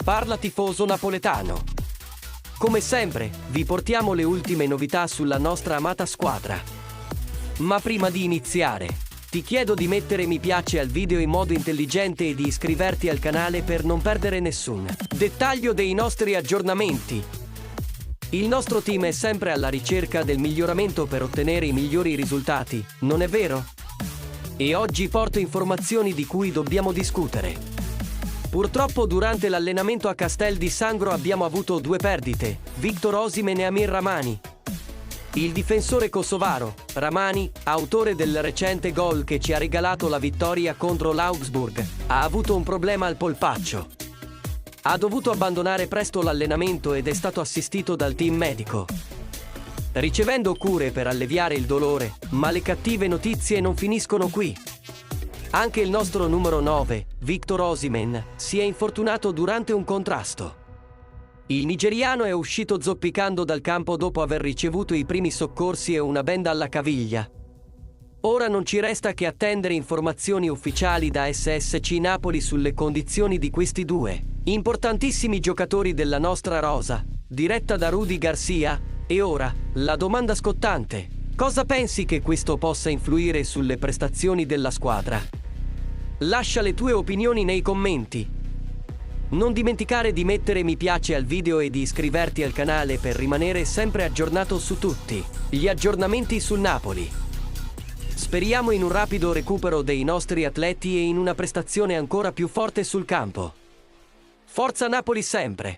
Parla tifoso napoletano. Come sempre, vi portiamo le ultime novità sulla nostra amata squadra. Ma prima di iniziare, ti chiedo di mettere mi piace al video in modo intelligente e di iscriverti al canale per non perdere nessun dettaglio dei nostri aggiornamenti. Il nostro team è sempre alla ricerca del miglioramento per ottenere i migliori risultati, non è vero? E oggi porto informazioni di cui dobbiamo discutere. Purtroppo durante l'allenamento a Castel di Sangro abbiamo avuto due perdite, Victor Osimhen e Amir Rrahmani. Il difensore kosovaro, Rrahmani, autore del recente gol che ci ha regalato la vittoria contro l'Augsburg, ha avuto un problema al polpaccio. Ha dovuto abbandonare presto l'allenamento ed è stato assistito dal team medico, ricevendo cure per alleviare il dolore, ma le cattive notizie non finiscono qui. Anche il nostro numero 9, Victor Osimhen, si è infortunato durante un contrasto. Il nigeriano è uscito zoppicando dal campo dopo aver ricevuto i primi soccorsi e una benda alla caviglia. Ora non ci resta che attendere informazioni ufficiali da SSC Napoli sulle condizioni di questi due importantissimi giocatori della nostra rosa, diretta da Rudy Garcia. E ora, la domanda scottante: cosa pensi che questo possa influire sulle prestazioni della squadra? Lascia le tue opinioni nei commenti. Non dimenticare di mettere mi piace al video e di iscriverti al canale per rimanere sempre aggiornato su tutti gli aggiornamenti sul Napoli. Speriamo in un rapido recupero dei nostri atleti e in una prestazione ancora più forte sul campo. Forza Napoli sempre!